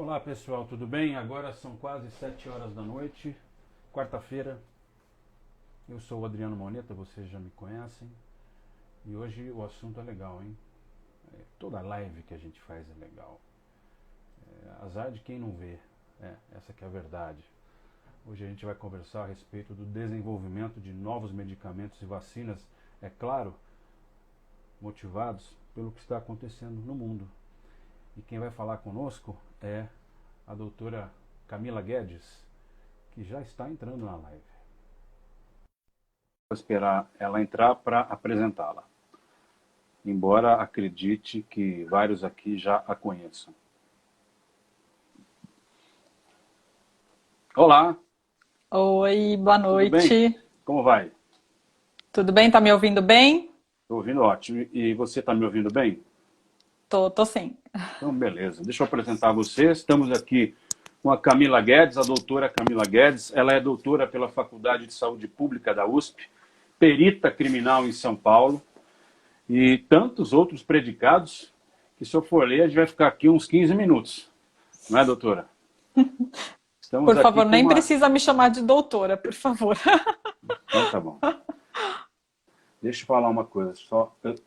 Olá pessoal, tudo bem? Agora são quase 7 horas da noite, quarta-feira. Eu sou o Adriano Moneta, vocês já me conhecem. E hoje o assunto é legal, hein? Toda live que a gente faz é legal. Azar de quem não vê, essa que é a verdade. Hoje a gente vai conversar a respeito do desenvolvimento de novos medicamentos e vacinas, é claro, motivados pelo que está acontecendo no mundo. E quem vai falar conosco é a doutora Camila Guedes, que já está entrando na live. Vou esperar ela entrar para apresentá-la, embora acredite que vários aqui já a conheçam. Olá! Oi, boa Tudo bem? noite. Como vai? Tudo bem? Tá me ouvindo bem? Estou ouvindo ótimo. E você está me ouvindo bem? Tô sim. Então, beleza. Deixa eu apresentar você. Estamos aqui com a Camila Guedes, a doutora Camila Guedes. Ela é doutora pela Faculdade de Saúde Pública da USP, perita criminal em São Paulo e tantos outros predicados que, se eu for ler, a gente vai ficar aqui uns 15 minutos. Não é, doutora? Estamos Por aqui favor, com nem uma... precisa me chamar de doutora, por favor. Então, tá bom. Deixa eu falar uma coisa.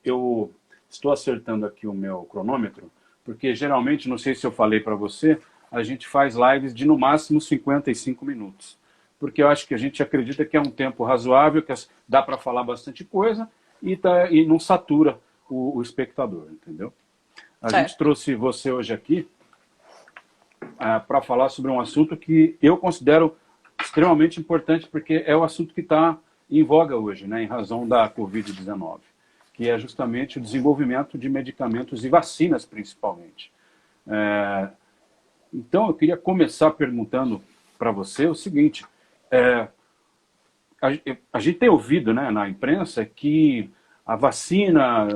Eu estou acertando aqui o meu cronômetro, porque geralmente, não sei se eu falei para você, a gente faz lives de no máximo 55 minutos. Porque eu acho que a gente acredita que é um tempo razoável, que dá para falar bastante coisa e não satura o espectador, entendeu? A gente Certo. trouxe você hoje aqui para falar sobre um assunto que eu considero extremamente importante, porque é o assunto que está em voga hoje, né, em razão da Covid-19, que é justamente o desenvolvimento de medicamentos e vacinas, principalmente. Então, eu queria começar perguntando para você o seguinte: a gente tem ouvido, né, na imprensa que a vacina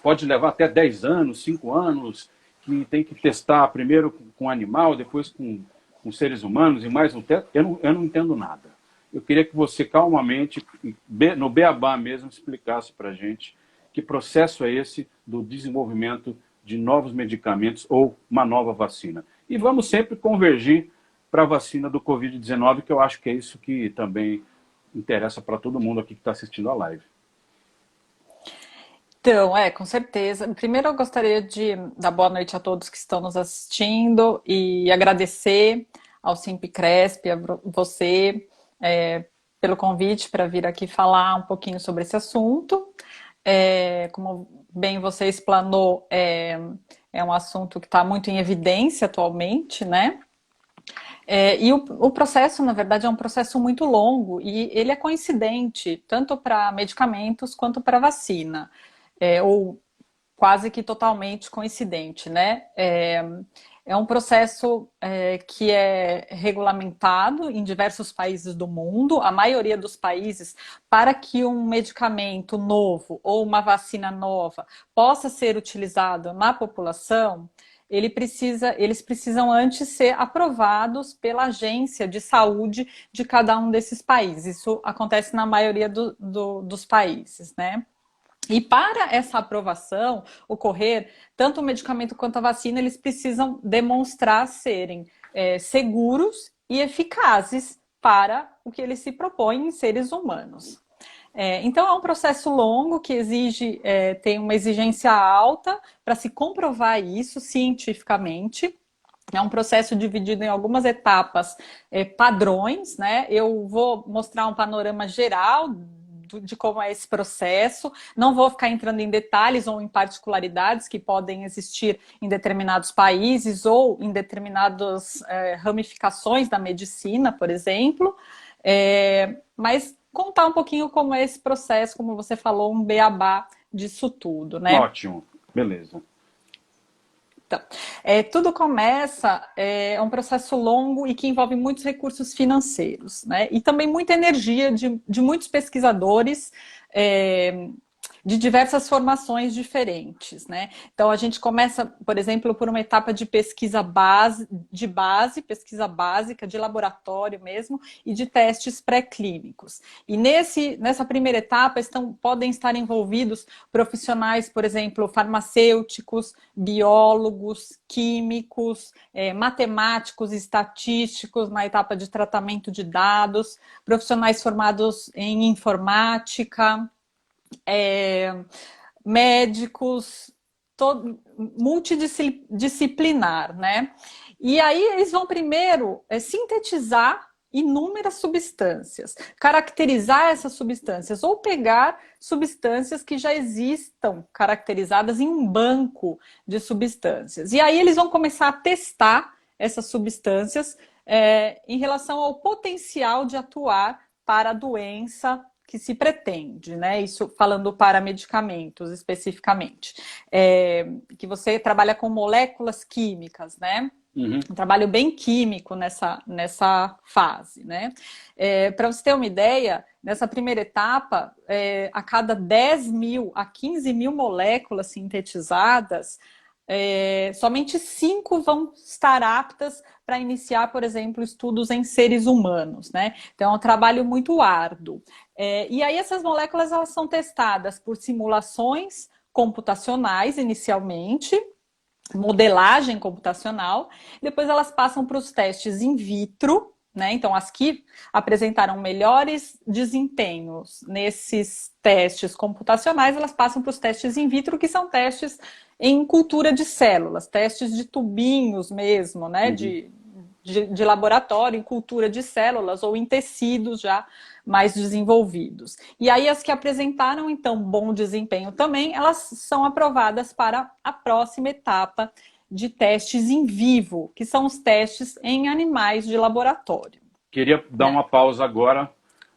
pode levar até 10 anos, 5 anos, que tem que testar primeiro com animal, depois com seres humanos e mais um teste. Eu não entendo nada. Eu queria que você calmamente, no beabá mesmo, explicasse para a gente que processo é esse do desenvolvimento de novos medicamentos ou uma nova vacina. E vamos sempre convergir para a vacina do Covid-19, que eu acho que é isso que também interessa para todo mundo aqui que está assistindo a live. Então, com certeza. Primeiro, eu gostaria de dar boa noite a todos que estão nos assistindo e agradecer ao Simpcresp, a você, pelo convite para vir aqui falar um pouquinho sobre esse assunto. Como bem você explanou, é um assunto que está muito em evidência atualmente, né? E o processo, na verdade, é um processo muito longo e ele é coincidente tanto para medicamentos quanto para vacina, ou quase que totalmente coincidente, né? É um processo que é regulamentado em diversos países do mundo, a maioria dos países, para que um medicamento novo ou uma vacina nova possa ser utilizado na população, eles precisam antes ser aprovados pela agência de saúde de cada um desses países. Isso acontece na maioria dos países, né? E para essa aprovação ocorrer, tanto o medicamento quanto a vacina, eles precisam demonstrar serem seguros e eficazes para o que eles se propõem em seres humanos. Então é um processo longo que tem uma exigência alta para se comprovar isso cientificamente. É um processo dividido em algumas etapas padrões, né? Eu vou mostrar um panorama geral de como é esse processo. Não vou ficar entrando em detalhes ou em particularidades que podem existir em determinados países ou em determinadas ramificações da medicina, por exemplo. Mas contar um pouquinho como é esse processo, como você falou, um beabá disso tudo, né? Ótimo, beleza. Então, tudo começa, é um processo longo e que envolve muitos recursos financeiros, né? E também muita energia de muitos pesquisadores, de diversas formações diferentes, né? Então a gente começa, por exemplo, por uma etapa de pesquisa pesquisa básica, de laboratório mesmo, e de testes pré-clínicos. E nessa primeira etapa podem estar envolvidos profissionais, por exemplo, farmacêuticos, biólogos, químicos, matemáticos, estatísticos na etapa de tratamento de dados, profissionais formados em informática, médicos, multidisciplinar, né? E aí eles vão primeiro sintetizar inúmeras substâncias, caracterizar essas substâncias ou pegar substâncias que já existam caracterizadas em um banco de substâncias. E aí eles vão começar a testar essas substâncias em relação ao potencial de atuar para a doença que se pretende, né? Isso falando para medicamentos especificamente. Que você trabalha com moléculas químicas, né? Uhum. Um trabalho bem químico nessa fase, né? Para você ter uma ideia, nessa primeira etapa, a cada 10 mil a 15 mil moléculas sintetizadas, somente 5 vão estar aptas para iniciar, por exemplo, estudos em seres humanos, né? Então é um trabalho muito árduo. E aí essas moléculas elas são testadas por simulações computacionais inicialmente, modelagem computacional, depois elas passam para os testes in vitro, né? Então, as que apresentaram melhores desempenhos nesses testes computacionais, elas passam para os testes in vitro, que são testes em cultura de células, testes de tubinhos mesmo, né? Uhum. De laboratório, em cultura de células ou em tecidos já mais desenvolvidos. E aí as que apresentaram, então, bom desempenho também, elas são aprovadas para a próxima etapa de testes em vivo, que são os testes em animais de laboratório. Queria dar Né? uma pausa agora,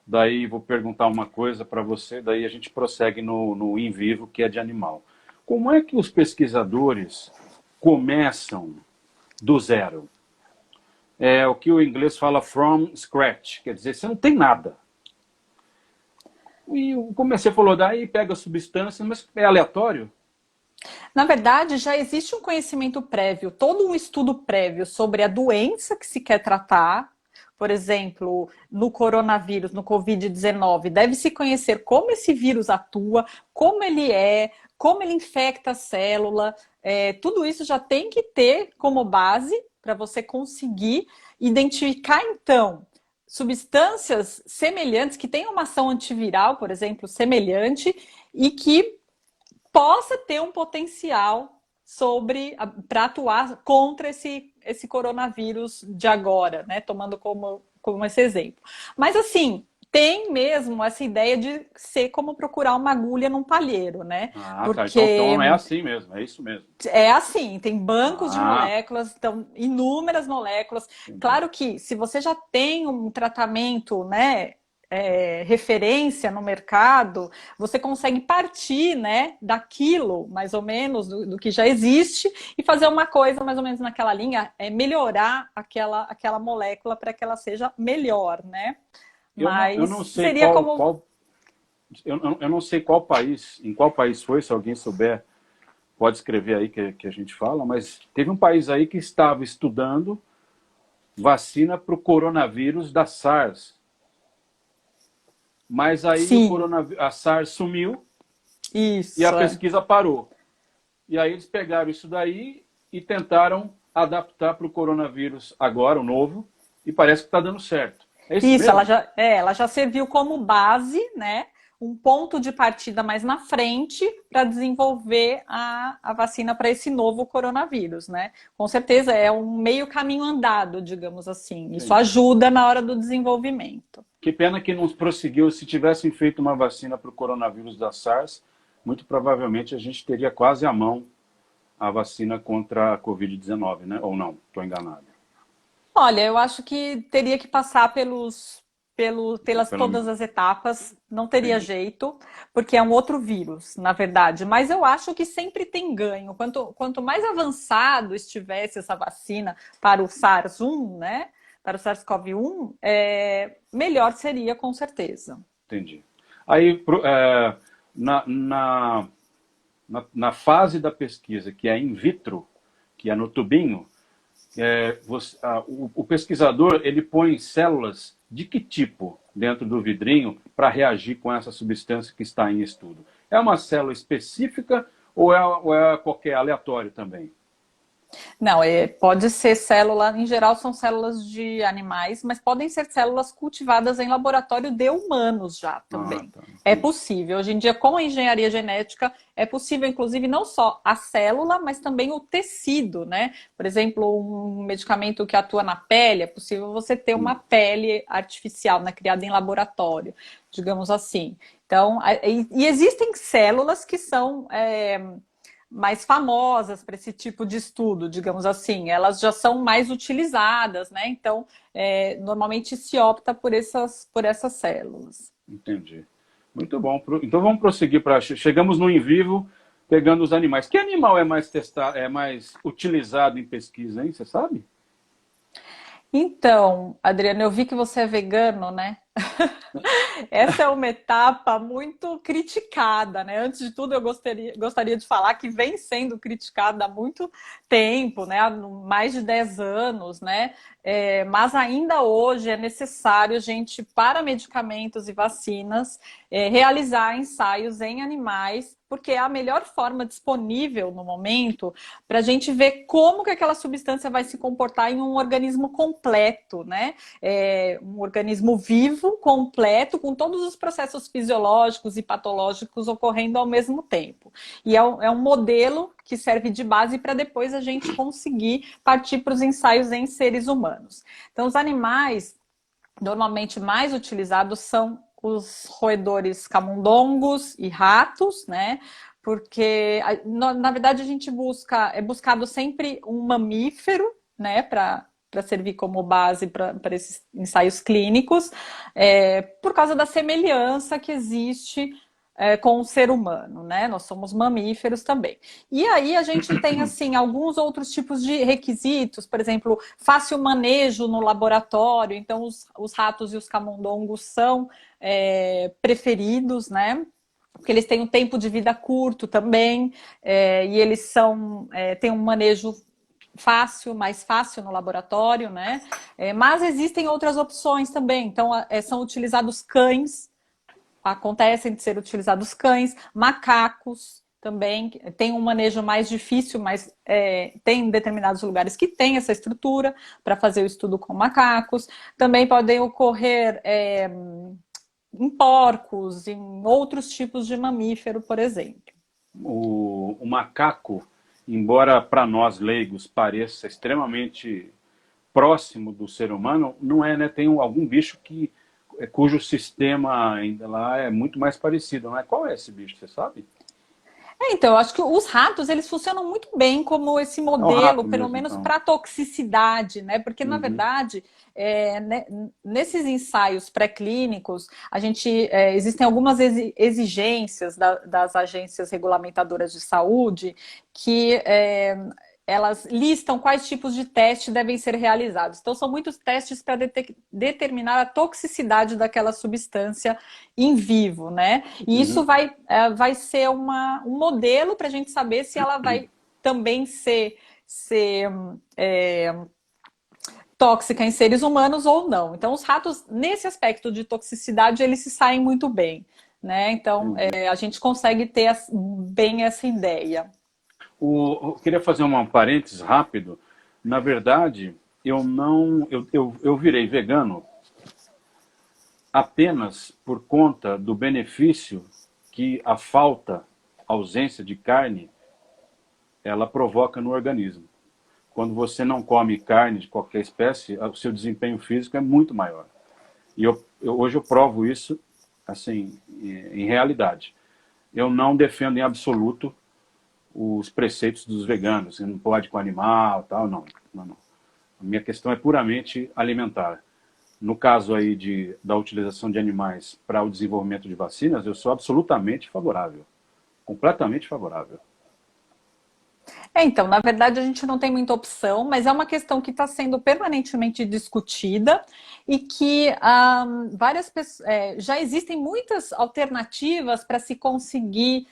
daí vou perguntar uma coisa para você, daí a gente prossegue no in vivo, que é de animal. Como é que os pesquisadores começam do zero? É o que o inglês fala from scratch, quer dizer, você não tem nada. E como você falou, daí pega a substância, mas é aleatório? Na verdade, já existe um conhecimento prévio, todo um estudo prévio sobre a doença que se quer tratar. Por exemplo, no coronavírus, no Covid-19, deve-se conhecer como esse vírus atua, como ele infecta a célula. Tudo isso já tem que ter como base para você conseguir identificar, então, substâncias semelhantes, que tenham uma ação antiviral, por exemplo, semelhante, e que possa ter um potencial para atuar contra esse coronavírus de agora, né? Tomando como esse exemplo. Mas assim, tem mesmo essa ideia de ser como procurar uma agulha num palheiro, né? Ah, tá. Porque Então é assim mesmo, é isso mesmo. é assim, tem bancos de Ah, moléculas, então inúmeras moléculas. entendi. Claro que se você já tem um tratamento, né, referência no mercado, você consegue partir, né, daquilo, mais ou menos, do que já existe, e fazer uma coisa mais ou menos naquela linha, melhorar aquela molécula para que ela seja melhor, né? Eu Mas não sei seria como. eu não sei qual país, em qual país foi, se alguém souber, pode escrever aí que a gente fala, mas teve um país aí que estava estudando vacina para o coronavírus da SARS. Mas aí Sim, a SARS sumiu e a isso. pesquisa parou. E aí eles pegaram isso daí e tentaram adaptar para o coronavírus agora, o novo, e parece que está dando certo. É isso Isso, mesmo? ela já serviu como base, né? Um ponto de partida mais na frente para desenvolver a vacina para esse novo coronavírus, né? Com certeza é um meio caminho andado, digamos assim. Isso Entendi. ajuda na hora do desenvolvimento. Que pena que não prosseguiu. Se tivessem feito uma vacina para o coronavírus da SARS, muito provavelmente a gente teria quase à mão a vacina contra a Covid-19, né? Ou não? Estou enganado. Olha, eu acho que teria que passar pelas Pelo... todas as etapas, não teria Entendi. jeito, porque é um outro vírus, na verdade. Mas eu acho que sempre tem ganho. Quanto mais avançado estivesse essa vacina para o SARS-1, né? Para o SARS-CoV-1, melhor seria com certeza. Entendi. Aí, na, na, na fase da pesquisa, que é in vitro, que é no tubinho, o pesquisador ele põe células de que tipo dentro do vidrinho para reagir com essa substância que está em estudo? É uma célula específica ou é qualquer aleatório também? Não, pode ser célula, em geral são células de animais, mas podem ser células cultivadas em laboratório de humanos já Ah, também. tá, É entendi. possível. Hoje em dia, com a engenharia genética, é possível, inclusive, não só a célula, mas também o tecido, né? Por exemplo, um medicamento que atua na pele, é possível você ter uma pele artificial, né, criada em laboratório, digamos assim. Então, e existem células que são mais famosas para esse tipo de estudo, digamos assim, elas já são mais utilizadas, né? Então, normalmente se opta por essas células. Entendi. Muito bom. Então vamos prosseguir para. Chegamos no in vivo, pegando os animais. Que animal é mais testado, é mais utilizado em pesquisa, hein? Você sabe? Então, Adriana, eu vi que você é vegano, né? Essa é uma etapa muito criticada, né? Antes de tudo, eu gostaria de falar que vem sendo criticada há muito tempo, né? Há mais de 10 anos, né? Mas ainda hoje é necessário a gente, para medicamentos e vacinas, realizar ensaios em animais, porque é a melhor forma disponível no momento para a gente ver como que aquela substância vai se comportar em um organismo completo, né? Um organismo vivo, completo, com todos os processos fisiológicos e patológicos ocorrendo ao mesmo tempo. E é um modelo que serve de base para depois a gente conseguir partir para os ensaios em seres humanos. Então, os animais normalmente mais utilizados são os roedores camundongos e ratos, né? Porque, na verdade, a gente é buscado sempre um mamífero, né, para servir como base para esses ensaios clínicos, por causa da semelhança que existe com o ser humano, né? Nós somos mamíferos também. E aí a gente tem assim alguns outros tipos de requisitos, por exemplo, fácil manejo no laboratório. Então os ratos e os camundongos são preferidos, né? Porque eles têm um tempo de vida curto também, e eles têm um manejo fácil, mais fácil no laboratório, né? Mas existem outras opções também. Então, são utilizados cães, acontecem de ser utilizados cães, macacos também, tem um manejo mais difícil, mas tem determinados lugares que tem essa estrutura para fazer o estudo com macacos. Também podem ocorrer em porcos, em outros tipos de mamífero, por exemplo. O macaco, embora para nós leigos pareça extremamente próximo do ser humano, não é, né? Tem algum bicho cujo sistema ainda lá é muito mais parecido, não é? Qual é esse bicho, você sabe? Então, eu acho que os ratos, eles funcionam muito bem como esse É um modelo, rato pelo mesmo, menos então. para toxicidade, né? Porque, na Uhum. verdade, né, nesses ensaios pré-clínicos, existem algumas exigências das agências regulamentadoras de saúde que elas listam quais tipos de teste devem ser realizados. Então, são muitos testes para determinar a toxicidade daquela substância em vivo, né? E isso Uhum. vai ser um modelo para a gente saber se ela vai também ser tóxica em seres humanos ou não. Então, os ratos, nesse aspecto de toxicidade, eles se saem muito bem, né? Então, Entendi. a gente consegue ter bem essa ideia. Eu queria fazer um parênteses rápido. Na verdade, eu não, eu virei vegano apenas por conta do benefício que a falta, a ausência de carne, ela provoca no organismo. Quando você não come carne de qualquer espécie, o seu desempenho físico é muito maior. E hoje eu provo isso assim em realidade. Eu não defendo em absoluto os preceitos dos veganos, você não pode com animal, tal, não, não, não. A minha questão é puramente alimentar. No caso aí da utilização de animais para o desenvolvimento de vacinas, eu sou absolutamente favorável, completamente favorável. Então, na verdade, a gente não tem muita opção, mas é uma questão que está sendo permanentemente discutida e que várias pessoas, já existem muitas alternativas para se conseguir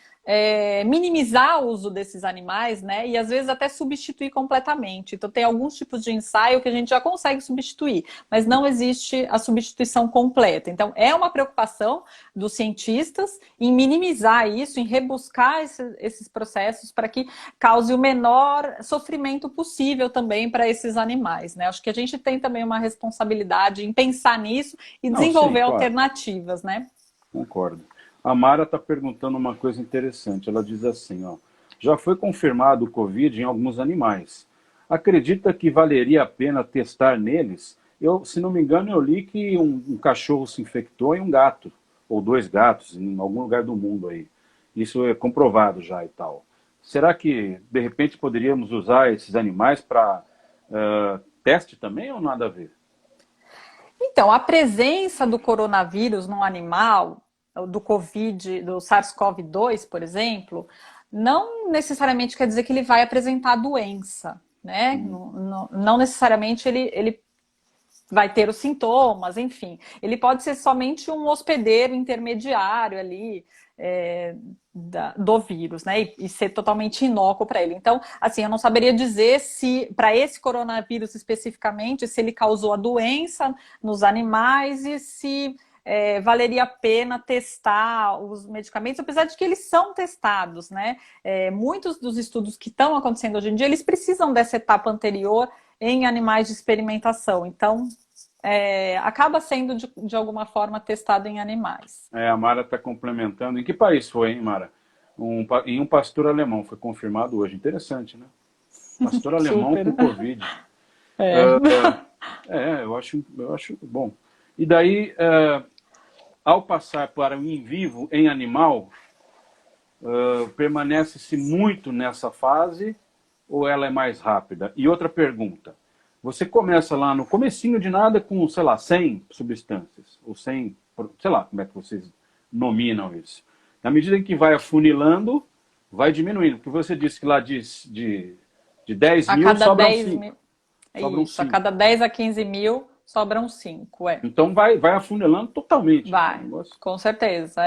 minimizar o uso desses animais, né? E às vezes até substituir completamente. Então, tem alguns tipos de ensaio que a gente já consegue substituir, mas não existe a substituição completa. Então, é uma preocupação dos cientistas em minimizar isso, em rebuscar esses processos para que cause o menor sofrimento possível também para esses animais, né? Acho que a gente tem também uma responsabilidade em pensar nisso e Não, sim, desenvolver claro, alternativas, né? concordo. A Mara está perguntando uma coisa interessante. Ela diz assim, ó, já foi confirmado o Covid em alguns animais. Acredita que valeria a pena testar neles? Eu, se não me engano, eu li que um cachorro se infectou em um gato, ou dois gatos, em algum lugar do mundo aí. Isso é comprovado já e tal. Será que, de repente, poderíamos usar esses animais para teste também ou nada a ver? Então, a presença do coronavírus no animal, do Covid, do SARS-CoV-2, por exemplo, não necessariamente quer dizer que ele vai apresentar doença, né? Não necessariamente ele vai ter os sintomas, enfim. Ele pode ser somente um hospedeiro intermediário ali do vírus, né? E ser totalmente inócuo para ele. Então, assim, eu não saberia dizer se, para esse coronavírus especificamente, se ele causou a doença nos animais e se valeria a pena testar os medicamentos, apesar de que eles são testados, né? Muitos dos estudos que estão acontecendo hoje em dia, eles precisam dessa etapa anterior em animais de experimentação. Então, acaba sendo, de alguma forma, testado em animais. A Mara está complementando. Em que país foi, hein, Mara? Em um pastor alemão, foi confirmado hoje. Interessante, né? Pastor alemão Super. com Covid. É. Eu acho bom. E daí, ao passar para o em vivo, em animal, permanece-se muito nessa fase ou ela é mais rápida? E outra pergunta. Você começa lá no comecinho de nada com, sei lá, 100 substâncias, ou 100, sei lá como é que vocês nominam isso. Na medida em que vai afunilando, vai diminuindo. Porque você disse que lá de 10 A mil cada sobram 10 5. mil. Sobram Isso, a 5. cada 10 a 15 mil sobram 5, Então vai afunilando totalmente. O Vai, negócio. com certeza,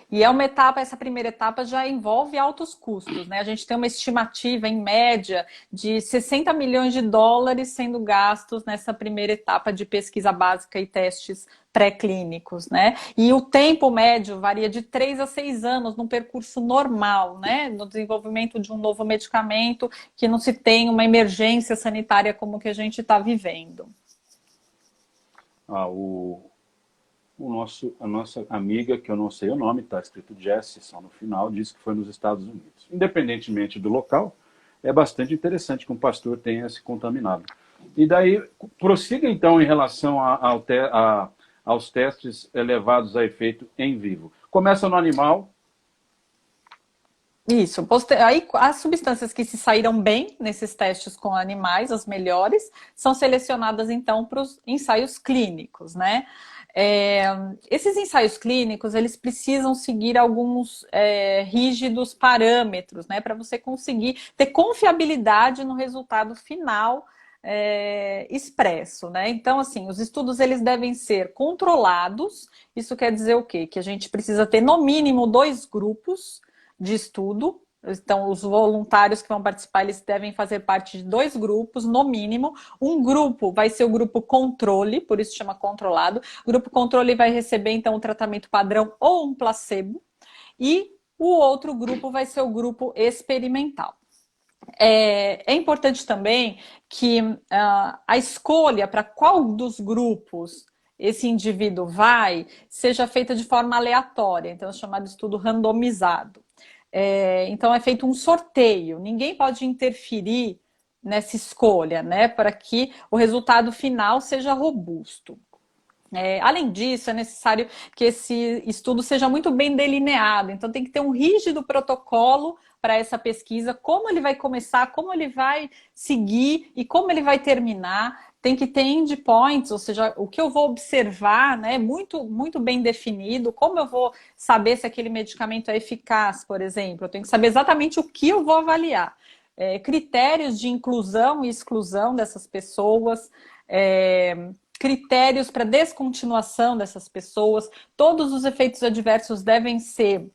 E é uma etapa, essa primeira etapa já envolve altos custos, né? A gente tem uma estimativa, em média, de 60 milhões de dólares sendo gastos nessa primeira etapa de pesquisa básica e testes pré-clínicos, né? E o tempo médio varia de 3 a 6 anos num percurso normal, né? No desenvolvimento de um novo medicamento que não se tem uma emergência sanitária como que a gente está vivendo. A nossa amiga, que eu não sei o nome, está escrito Jessie só no final, disse que foi nos Estados Unidos. Independentemente do local, é bastante interessante que um pastor tenha se contaminado. E daí, prossiga então em relação aos testes levados a efeito em vivo. Começa no animal. Isso. Aí, as substâncias que se saíram bem nesses testes com animais, as melhores, são selecionadas então para os ensaios clínicos, né? Esses ensaios clínicos, eles precisam seguir alguns rígidos parâmetros, né? Para você conseguir ter confiabilidade no resultado final expresso, né? Então, assim, os estudos eles devem ser controlados. Isso quer dizer o quê? Que a gente precisa ter no mínimo 2 grupos de estudo. Então, os voluntários que vão participar, eles devem fazer parte de 2 grupos, no mínimo. Um grupo vai ser o grupo controle, por isso chama controlado. O grupo controle vai receber, então, um tratamento padrão ou um placebo. E o outro grupo vai ser o grupo experimental. É importante também que a escolha para qual dos grupos esse indivíduo vai seja feita de forma aleatória, então é chamado de estudo randomizado. Então é feito um sorteio, ninguém pode interferir nessa escolha, né, para que o resultado final seja robusto. Além disso, é necessário que esse estudo seja muito bem delineado, então tem que ter um rígido protocolo para essa pesquisa, como ele vai começar, como ele vai seguir e como ele vai terminar. Tem que ter endpoints, ou seja, o que eu vou observar, né, muito, muito bem definido, como eu vou saber se aquele medicamento é eficaz, por exemplo. Eu tenho que saber exatamente o que eu vou avaliar. critérios de inclusão e exclusão dessas pessoas, critérios para descontinuação dessas pessoas. Todos os efeitos adversos devem ser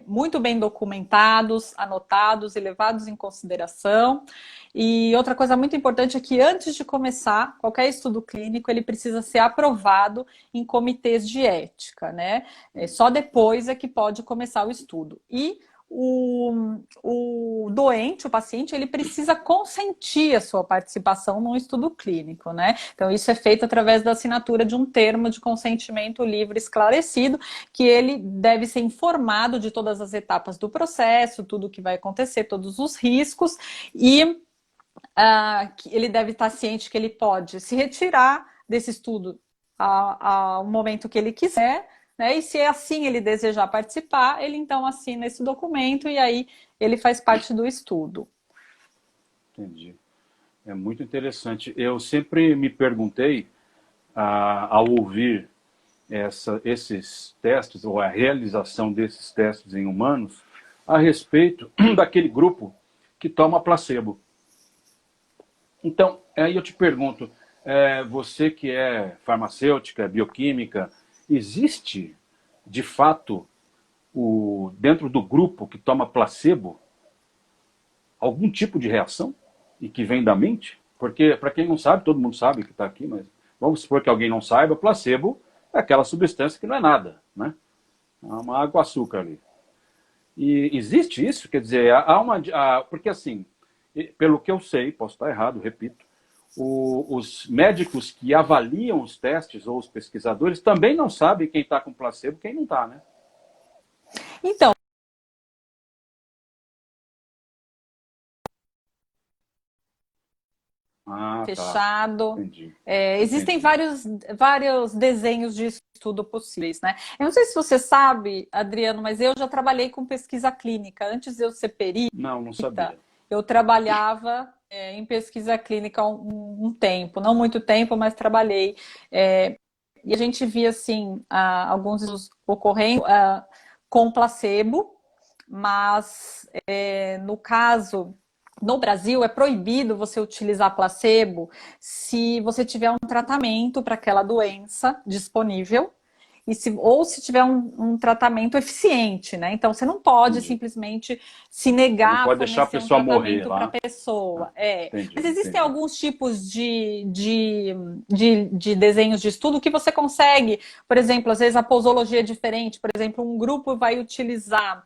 muito bem documentados, anotados e levados em consideração. E outra coisa muito importante é que antes de começar qualquer estudo clínico, ele precisa ser aprovado em comitês de ética, né? Só depois é que pode começar o estudo. E o doente, o paciente, ele precisa consentir a sua participação num estudo clínico, né? Então, isso é feito através da assinatura de um termo de consentimento livre esclarecido, que ele deve ser informado de todas as etapas do processo, tudo o que vai acontecer, todos os riscos, e ele deve estar ciente que ele pode se retirar desse estudo ao momento que ele quiser, né? E se assim ele desejar participar, ele então assina esse documento e aí ele faz parte do estudo. Entendi. É muito interessante. Eu sempre me perguntei, ao ouvir esses testes, ou a realização desses testes em humanos, a respeito daquele grupo que toma placebo. Então, aí eu te pergunto, você que é farmacêutica, bioquímica, existe, de fato, dentro do grupo que toma placebo, algum tipo de reação e que vem da mente? Porque, para quem não sabe, todo mundo sabe que está aqui, mas vamos supor que alguém não saiba, placebo é aquela substância que não é nada, né? É uma água com açúcar ali. E existe isso? Quer dizer, porque assim, pelo que eu sei, posso estar errado, repito, os médicos que avaliam os testes ou os pesquisadores também não sabem quem está com placebo e quem não está, né? Então, Tá. fechado. Entendi. Existem Entendi. vários desenhos de estudo possíveis, né? Eu não sei se você sabe, Adriano, mas eu já trabalhei com pesquisa clínica. Antes de eu ser perita, Não sabia. eu trabalhava em pesquisa clínica um tempo, não muito tempo, mas trabalhei. E a gente via, assim, alguns estudos ocorrendo com placebo, mas no caso, no Brasil, é proibido você utilizar placebo se você tiver um tratamento para aquela doença disponível ou se tiver um tratamento eficiente, né? Então, você não pode Entendi. simplesmente se Você não negar a pode deixar a fornecer um pessoa morrer tratamento para lá. a pessoa. Entendi, Mas existem entendi. alguns tipos de desenhos de estudo que você consegue, por exemplo, às vezes a posologia é diferente, por exemplo, um grupo vai utilizar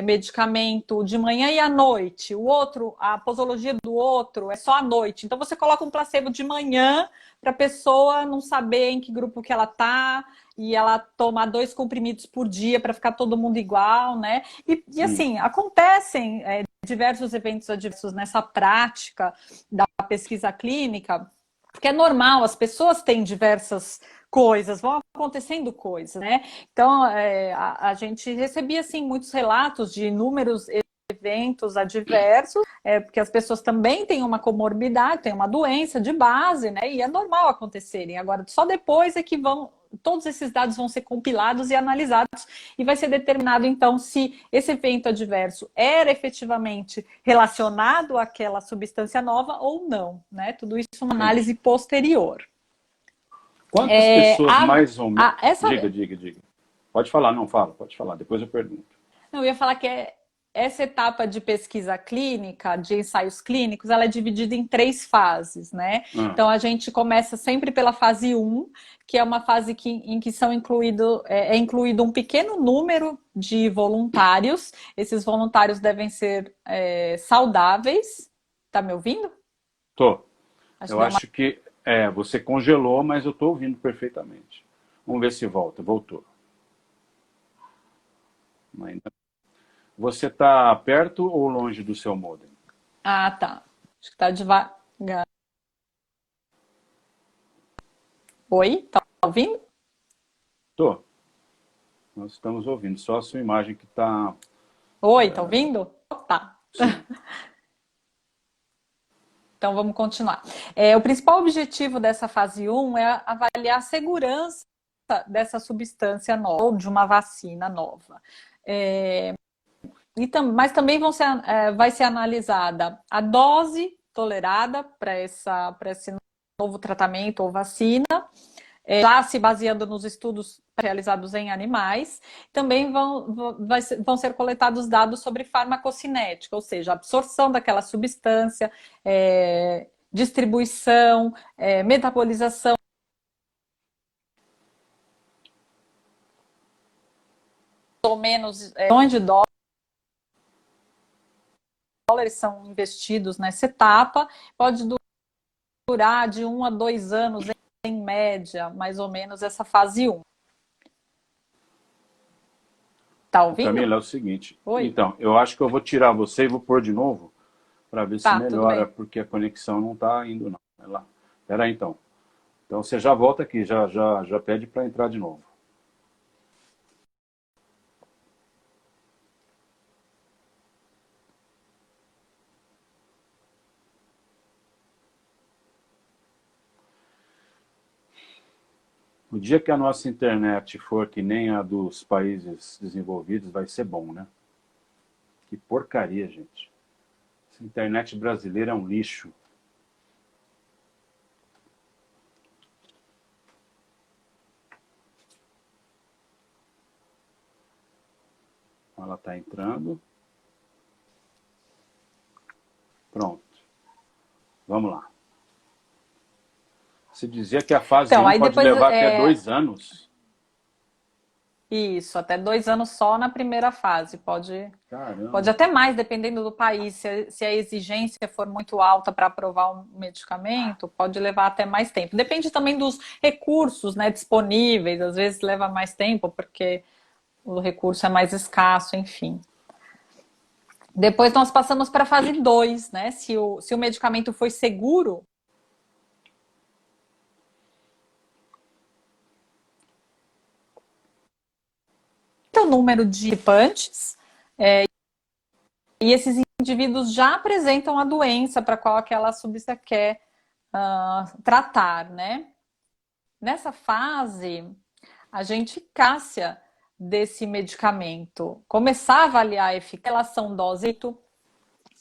medicamento de manhã e à noite, o outro, a posologia do outro é só à noite. Então você coloca um placebo de manhã para a pessoa não saber em que grupo que ela está e ela tomar 2 comprimidos por dia para ficar todo mundo igual, né? E assim, acontecem diversos eventos adversos nessa prática da pesquisa clínica, porque é normal, as pessoas têm diversas coisas, vão acontecendo coisas, né? Então, a gente recebia, assim, muitos relatos de inúmeros eventos adversos, porque as pessoas também têm uma comorbidade, têm uma doença de base, né? E é normal acontecerem. Agora, só depois é que todos esses dados vão ser compilados e analisados e vai ser determinado, então, se esse evento adverso era efetivamente relacionado àquela substância nova ou não, né? Tudo isso é uma análise Entendi. posterior. Quantas pessoas A, mais ou menos... essa, Diga. Pode falar, não fala, pode falar, depois eu pergunto. não, eu ia falar que essa etapa de pesquisa clínica, de ensaios clínicos, ela é dividida em 3 fases, né? Então, a gente começa sempre pela fase 1, que é uma fase em que é incluído um pequeno número de voluntários. Esses voluntários devem ser saudáveis. Tá me ouvindo? Tô. Acho Eu que deu uma... acho que você congelou, mas eu estou ouvindo perfeitamente. Vamos ver se volta. Voltou. Ainda... Você está perto ou longe do seu modem? Ah, tá. Acho que tá devagar. Oi? Tá ouvindo? Tô. Nós estamos ouvindo. Só a sua imagem que está... Oi, tá ouvindo? Tá. Sim. Então vamos continuar. O principal objetivo dessa fase 1 é avaliar a segurança dessa substância nova, ou de uma vacina nova. Mas também vai ser analisada a dose tolerada para esse novo tratamento ou vacina, já se baseando nos estudos realizados em animais. Também vão ser coletados dados sobre farmacocinética, ou seja, absorção daquela substância, distribuição, metabolização. Ou menos milhões de dólares são investidos nessa etapa, pode durar de 1 a 2 anos, em média, mais ou menos, essa fase 1. Tá ouvindo? Camila, é o seguinte. Oi? Então, eu acho que eu vou tirar você e vou pôr de novo para ver se melhora, porque a conexão não está indo, não. Vai lá. Espera aí, então. Então, você já volta aqui, já pede para entrar de novo. O dia que a nossa internet for que nem a dos países desenvolvidos, vai ser bom, né? Que porcaria, gente. Essa internet brasileira é um lixo. Ela está entrando. Pronto. Vamos lá. Você dizia que a fase 1 pode depois, levar até 2 anos. Isso, até 2 anos só na primeira fase. Pode até mais, dependendo do país. Se a exigência for muito alta para aprovar um medicamento, pode levar até mais tempo. Depende também dos recursos, né, disponíveis. Às vezes leva mais tempo, porque o recurso é mais escasso, enfim. Depois nós passamos para a fase 2, né? Se o medicamento foi seguro, o número de participantes, e esses indivíduos já apresentam a doença para qual aquela substância quer tratar, né? Nessa fase, a gente eficácia desse medicamento, começar a avaliar a eficácia, relação dose,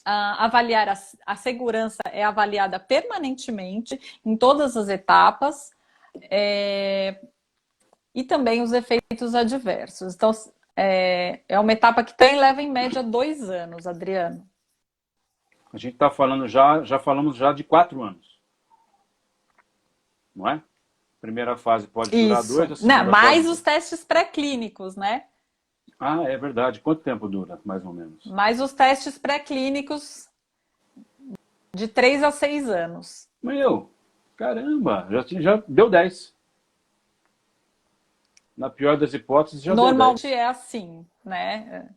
avaliar a segurança é avaliada permanentemente em todas as etapas, e também os efeitos adversos. Então, é uma etapa que leva em média 2 anos, Adriano. A gente está falando já falamos já de 4 anos. Não é? Primeira fase pode durar 2, a segunda mais os testes pré-clínicos, né? Ah, é verdade. Quanto tempo dura, mais ou menos? Mais os testes pré-clínicos de 3 a 6 anos. Caramba, já deu 10. Na pior das hipóteses, já Normalmente deu 10. é assim, né?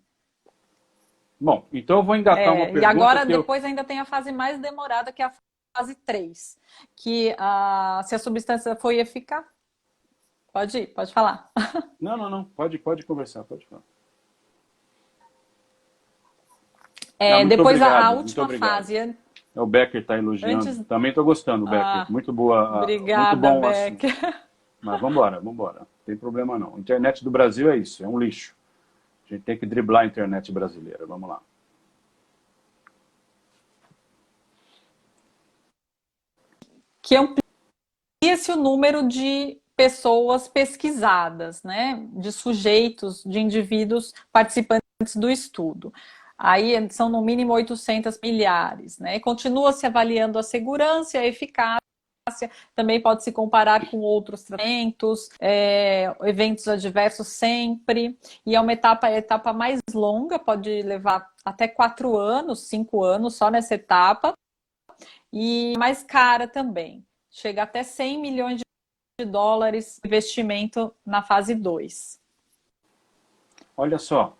Bom, então eu vou engatar uma pergunta. E agora, depois ainda tem a fase mais demorada, que é a fase 3. Que se a substância foi eficaz... Pode falar. Não. Pode conversar, pode falar. Depois obrigado, a última fase... O Becker está elogiando. Também estou gostando, Becker. Muito boa. Obrigada, muito bom Becker. Mas vamos embora. Não tem problema não. A internet do Brasil é isso, é um lixo. A gente tem que driblar a internet brasileira. Vamos lá. Que amplia-se o número de pessoas pesquisadas, né? De sujeitos, de indivíduos participantes do estudo. Aí são no mínimo 800 milhares, né? E continua se avaliando a segurança e a eficácia. Também pode se comparar com outros tratamentos, eventos adversos sempre. E é uma etapa mais longa, pode levar até 4 anos, 5 anos só nessa etapa. E mais cara também. Chega até 100 milhões de dólares de investimento na fase 2. Olha só,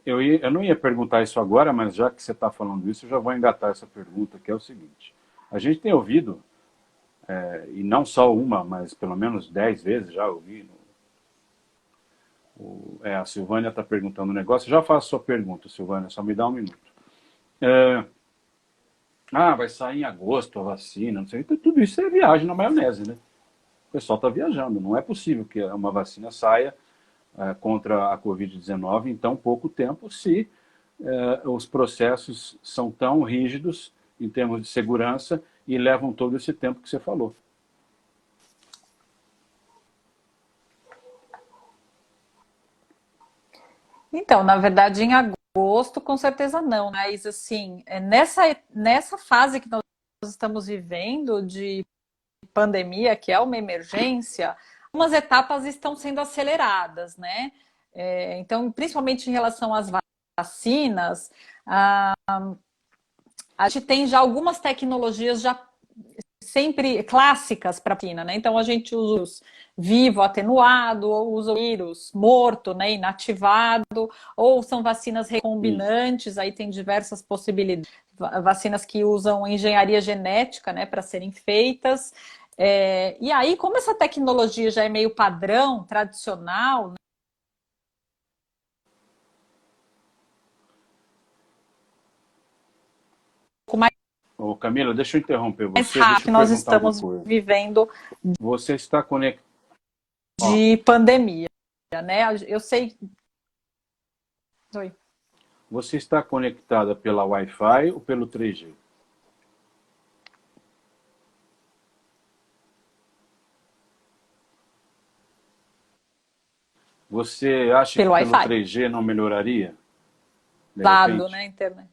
eu não ia perguntar isso agora, mas já que você está falando isso, eu já vou engatar essa pergunta, que é o seguinte. A gente tem ouvido, e não só uma, mas pelo menos 10 vezes já ouvi. A Silvânia está perguntando um negócio. Já faço a sua pergunta, Silvânia, só me dá um minuto. Vai sair em agosto a vacina, não sei. Tudo isso é viagem na maionese, né? O pessoal está viajando. Não é possível que uma vacina saia contra a Covid-19 em tão pouco tempo, se os processos são tão rígidos em termos de segurança e levam todo esse tempo que você falou. Então, na verdade, em agosto, com certeza não, mas assim, nessa fase que nós estamos vivendo de pandemia, que é uma emergência, algumas etapas estão sendo aceleradas, né? Então, principalmente em relação às vacinas, a gente tem já algumas tecnologias já sempre clássicas para a vacina, né? Então a gente usa o vírus vivo, atenuado, ou usa o vírus morto, né, inativado, ou são vacinas Isso. recombinantes, aí tem diversas possibilidades. Vacinas que usam engenharia genética, né, para serem feitas. E aí, como essa tecnologia já é meio padrão, tradicional, né, mais Ô, Camila, deixa eu interromper você, deixa rápido, eu nós perguntar uma estamos coisa. vivendo Você está conectado. Ó, de pandemia, né? Eu sei. Oi. você está conectada pela Wi-Fi ou pelo 3G? Você acha que Pelo pelo Wi-Fi, 3G não melhoraria, de dado, repente? né, internet.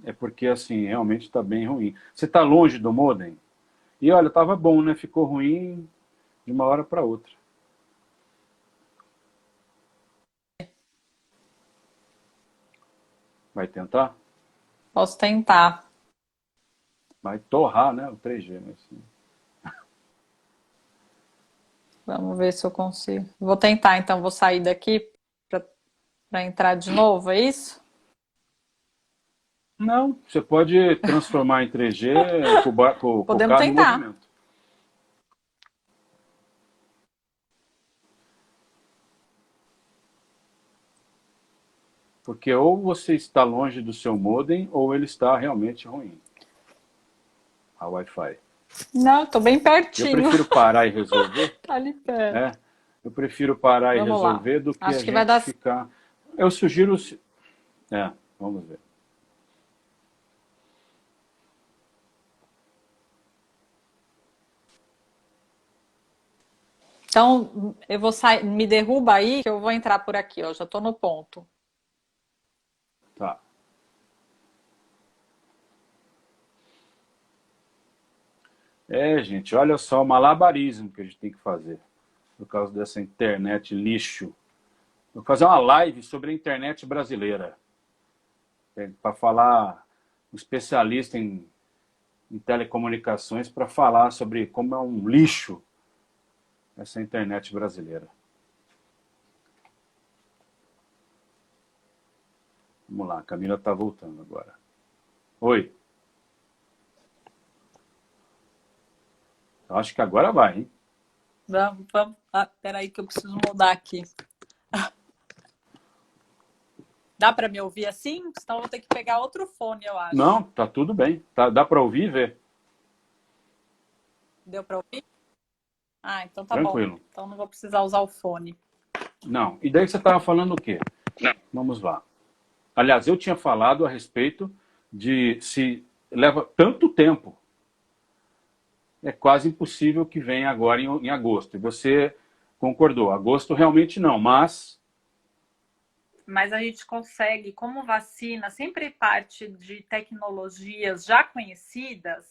É porque, assim, realmente está bem ruim. Você está longe do modem? E olha, estava bom, né? Ficou ruim de uma hora para outra. Vai tentar? Posso tentar. Vai torrar, né? O 3G, mas sim. Vamos ver se eu consigo. Vou tentar, então, vou sair daqui para entrar de novo, é isso? Não, você pode transformar em 3G com o Podemos carro em tentar. movimento. Porque ou você está longe do seu modem ou ele está realmente ruim, a Wi-Fi. Não, estou bem Eu pertinho. prefiro parar e resolver, Tá ali perto. né? Eu prefiro parar e Vamos lá. resolver do que a Acho que vai gente dar. ficar. Eu sugiro. Vamos ver. Então, eu vou sair. Me derruba aí, que eu vou entrar por aqui, ó. Já estou no ponto. Tá. Gente, olha só o malabarismo que a gente tem que fazer por causa dessa internet lixo. Vou fazer uma live sobre a internet brasileira. Para falar, um especialista em telecomunicações, para falar sobre como é um lixo essa internet brasileira. Vamos lá, a Camila está voltando agora. Oi. Eu acho que agora vai, hein? Vamos. Peraí que eu preciso mudar aqui. Dá para me ouvir assim? Senão eu vou ter que pegar outro fone, eu acho. Não, tá tudo bem. Tá, dá para ouvir e ver. Deu para ouvir? Ah, então tá bom. Tranquilo. Então não vou precisar usar o fone. Não. E daí você estava falando o quê? Vamos lá. Aliás, eu tinha falado a respeito de se leva tanto tempo. É quase impossível que venha agora em agosto. E você concordou. Agosto realmente não, Mas a gente consegue, como vacina sempre parte de tecnologias já conhecidas,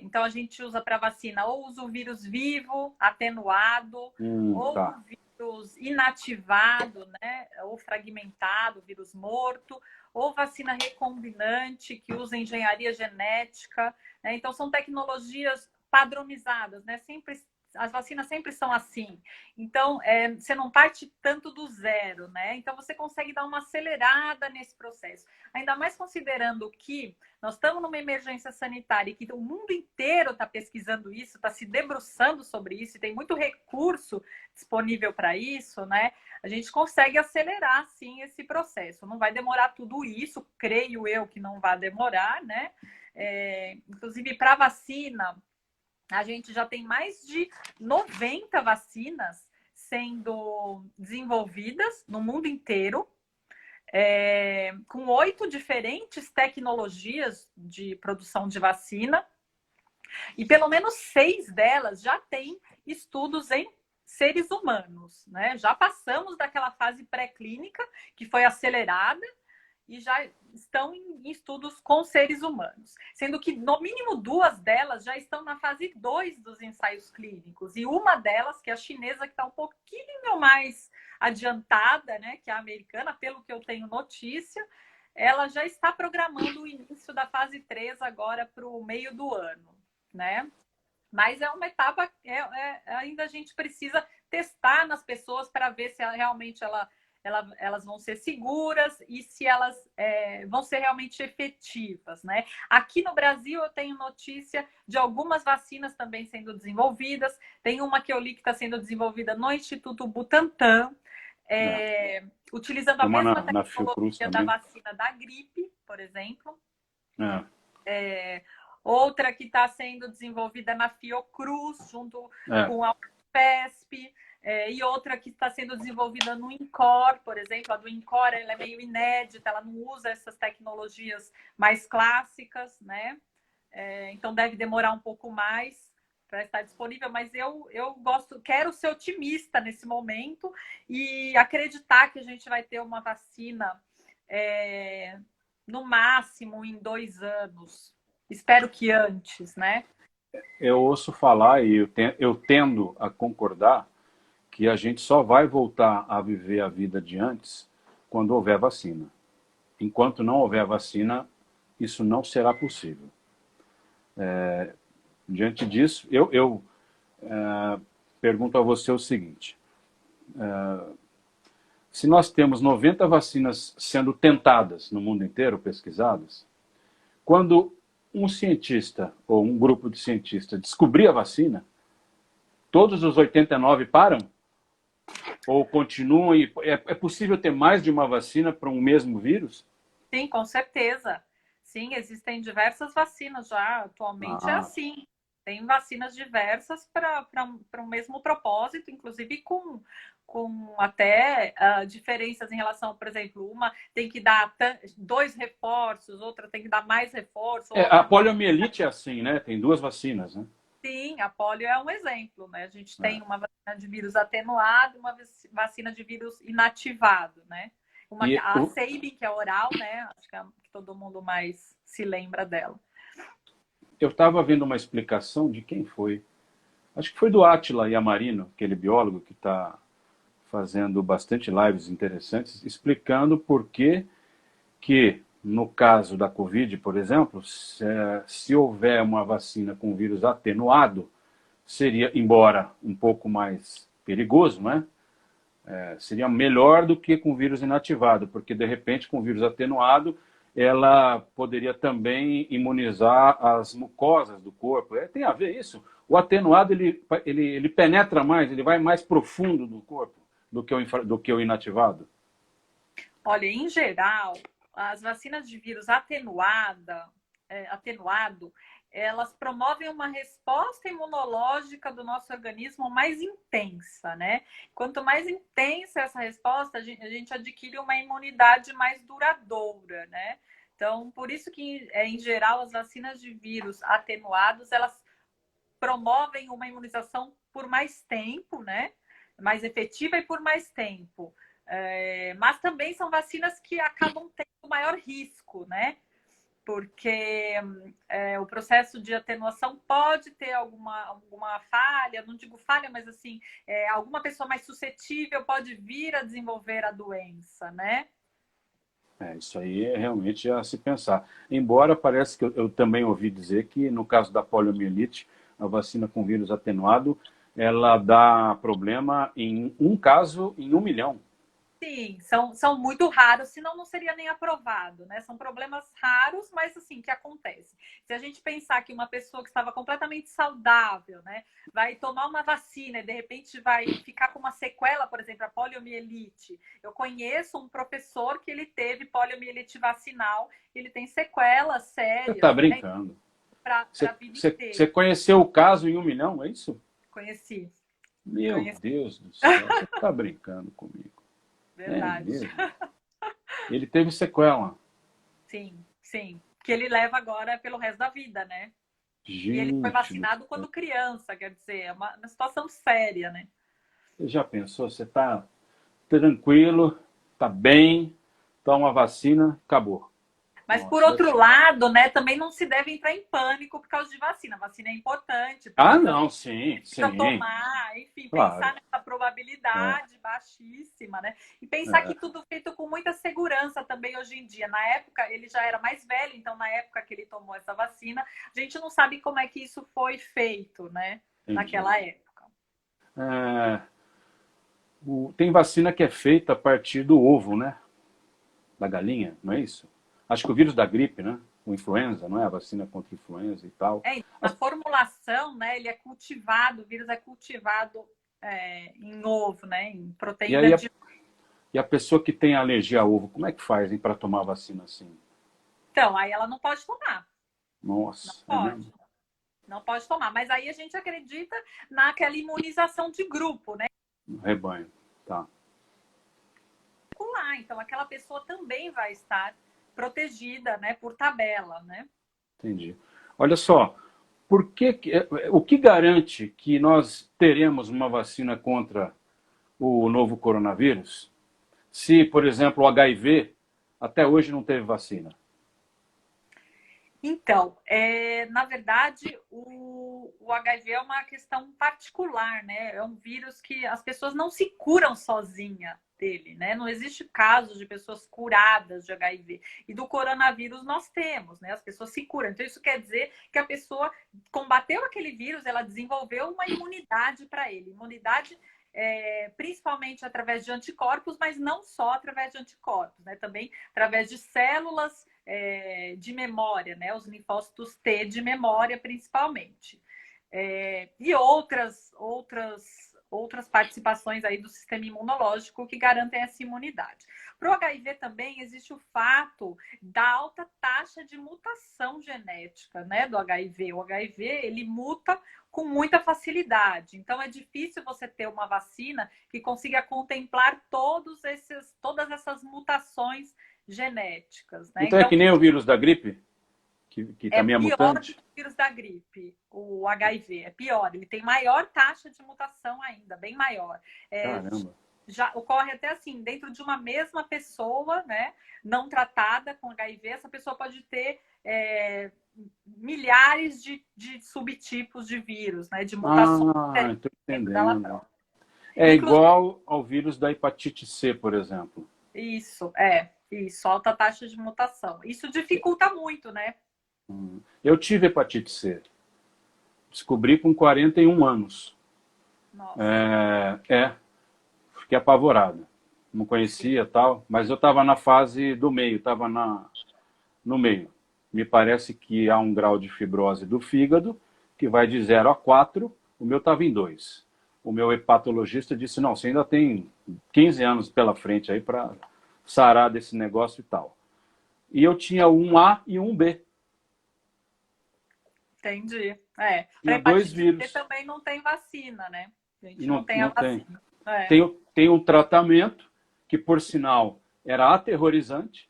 então a gente usa para vacina ou usa o vírus vivo, atenuado, ou tá. o vírus inativado, né, ou fragmentado, vírus morto, ou vacina recombinante, que usa engenharia genética, né? Então são tecnologias padronizadas, né? Sempre, as vacinas sempre são assim. Então, você não parte tanto do zero, né? Então, você consegue dar uma acelerada nesse processo. Ainda mais considerando que nós estamos numa emergência sanitária e que o mundo inteiro está pesquisando isso, está se debruçando sobre isso, e tem muito recurso disponível para isso, né? A gente consegue acelerar, sim, esse processo. Não vai demorar tudo isso, creio eu que não vai demorar, né? Inclusive, para vacina, a gente já tem mais de 90 vacinas sendo desenvolvidas no mundo inteiro. com 8 diferentes tecnologias de produção de vacina, e pelo menos 6 delas já têm estudos em seres humanos, né? Já passamos daquela fase pré-clínica, que foi acelerada, e já estão em estudos com seres humanos. Sendo que, no mínimo, 2 delas já estão na fase 2 dos ensaios clínicos. E uma delas, que é a chinesa, que está um pouquinho mais adiantada, né, que é a americana, pelo que eu tenho notícia, ela já está programando o início da fase 3 agora para o meio do ano, né? Mas é uma etapa, ainda a gente precisa testar nas pessoas para ver se realmente elas vão ser seguras e se elas vão ser realmente efetivas, né? Aqui no Brasil eu tenho notícia de algumas vacinas também sendo desenvolvidas. Tem uma que eu li que está sendo desenvolvida no Instituto Butantan, utilizando a Tem uma mesma na Fiocruz tecnologia da também. vacina da gripe, por exemplo. É. Outra que está sendo desenvolvida na Fiocruz, junto com a UFPESP, e outra que está sendo desenvolvida no INCOR, por exemplo. A do INCOR ela é meio inédita, ela não usa essas tecnologias mais clássicas, né? Então deve demorar um pouco mais para estar disponível, mas eu quero ser otimista nesse momento e acreditar que a gente vai ter uma vacina no máximo em 2 anos. Espero que antes, né? Eu ouço falar e eu tendo a concordar que a gente só vai voltar a viver a vida de antes quando houver vacina. Enquanto não houver vacina, isso não será possível. Diante disso, eu pergunto a você o seguinte: se nós temos 90 vacinas sendo tentadas no mundo inteiro, pesquisadas, quando um cientista ou um grupo de cientistas descobrir a vacina, todos os 89 param? Ou continuam? E é possível ter mais de uma vacina para um mesmo vírus? Sim, com certeza. Sim, existem diversas vacinas já. Atualmente é assim. Tem vacinas diversas para um mesmo propósito, inclusive com até diferenças em relação, por exemplo, uma tem que dar 2 reforços, outra tem que dar mais reforço. A poliomielite é assim, né? Tem 2 vacinas, né? Sim, a polio é um exemplo, né? A gente tem uma vacina de vírus atenuado e uma vacina de vírus inativado, né? A Sabin, que é oral, né? Acho que todo mundo mais se lembra dela. Eu estava vendo uma explicação de quem foi. Acho que foi do Átila Yamarino, aquele biólogo que está fazendo bastante lives interessantes, explicando por que, no caso da Covid, por exemplo, se houver uma vacina com vírus atenuado, seria, embora um pouco mais perigoso, né? Seria melhor do que com vírus inativado, porque de repente com vírus atenuado ela poderia também imunizar as mucosas do corpo. Tem a ver isso. O atenuado ele penetra mais, ele vai mais profundo do corpo do que o inativado. Olha, em geral, as vacinas de vírus atenuado, elas promovem uma resposta imunológica do nosso organismo mais intensa, né? Quanto mais intensa essa resposta, a gente adquire uma imunidade mais duradoura, né? Então, por isso que, em geral, as vacinas de vírus atenuados, elas promovem uma imunização por mais tempo, né? Mais efetiva e por mais tempo. Mas também são vacinas que acabam tendo maior risco, né? Porque o processo de atenuação pode ter alguma falha, não digo falha, mas assim, alguma pessoa mais suscetível pode vir a desenvolver a doença, né? Isso aí é realmente a se pensar. Embora parece que eu também ouvi dizer que no caso da poliomielite, a vacina com vírus atenuado, ela dá problema em um caso em 1 milhão. Sim, são muito raros, senão não seria nem aprovado, né? São problemas raros, mas assim, que acontece. Se a gente pensar que uma pessoa que estava completamente saudável, né, vai tomar uma vacina e de repente vai ficar com uma sequela, por exemplo, a poliomielite. Eu conheço um professor que ele teve poliomielite vacinal, ele tem sequelas sérias. Você está brincando? Né, para a vida inteira. Você conheceu o caso em 1 milhão, é isso? Conheci. Meu Deus do céu, você está brincando comigo. Verdade. Ele teve sequela. Sim, sim. Que ele leva agora pelo resto da vida, né? E ele foi Gente do vacinado céu. quando criança, quer dizer, é uma situação séria, né? Você já pensou? Você está tranquilo, está bem, toma a vacina, acabou. Mas, por Nossa, deve outro ser. lado, né, também não se deve entrar em pânico por causa de vacina. A vacina é importante, Ah, precisa, não, sim, precisa sim, tomar, enfim, claro. pensar nessa É, probabilidade baixíssima, né? E pensar que é, tudo feito com muita segurança também hoje em dia. Na época, ele já era mais velho, então na época que ele tomou essa vacina, a gente não sabe como é que isso foi feito, né? entendi. Naquela época. É, tem vacina que é feita a partir do ovo, né? Da galinha, não é isso? Acho que o vírus da gripe, né? O influenza, não é? A vacina contra influenza e tal. É, na formulação, né, ele é cultivado, o vírus é cultivado em ovo, né, em E proteína aí, de. e a pessoa que tem alergia a ovo, como é que faz para tomar vacina assim? Então, aí ela não pode tomar, não Nossa, é pode, mesmo? não pode tomar. Mas aí a gente acredita naquela imunização de grupo, né? Rebanho, tá, Então, aquela pessoa também vai estar protegida, né, por tabela, né? entendi. Olha só, o que garante que nós teremos uma vacina contra o novo coronavírus se, por exemplo, o HIV até hoje não teve vacina? Então, na verdade, o HIV é uma questão particular, né? É um vírus que as pessoas não se curam sozinha dele, né? Não existe caso de pessoas curadas de HIV. E do coronavírus nós temos, né? As pessoas se curam. Então, isso quer dizer que a pessoa combateu aquele vírus, ela desenvolveu uma imunidade para ele. Imunidade principalmente através de anticorpos, mas não só através de anticorpos, né? Também através de células de memória, né? Os linfócitos T de memória, principalmente. E outras participações aí do sistema imunológico que garantem essa imunidade. Para o HIV também existe o fato da alta taxa de mutação genética, né, do HIV. O HIV, ele muta com muita facilidade. Então, é difícil você ter uma vacina que consiga contemplar todas essas mutações genéticas, né? Então é que Então, nem o vírus da gripe, que é também é pior do mutante? que o vírus da gripe, o HIV. É pior, ele tem maior taxa de mutação ainda, bem maior. É, Caramba. já ocorre até assim, dentro de uma mesma pessoa, né, não tratada com HIV, essa pessoa pode ter milhares de subtipos de vírus, né, de mutações Ah, estou dentro dela entendendo. própria. É Inclusive, igual ao vírus da hepatite C, por exemplo. isso, alta taxa de mutação. Isso dificulta muito, né? Eu tive hepatite C. Descobri com 41 anos. Nossa, Fiquei apavorado. Não conhecia tal, mas eu estava na fase do meio, estava no meio. Me parece que há um grau de fibrose do fígado que vai de 0 a 4. O meu estava em 2. O meu hepatologista disse, não, você ainda tem 15 anos pela frente aí para sarar desse negócio e tal. E eu tinha um A e um B. entendi. Para Tinha dois hepatite C vírus. também não tem vacina, né? A E gente não não, tem a não tem. vacina. Tem um tratamento que, por sinal, era aterrorizante,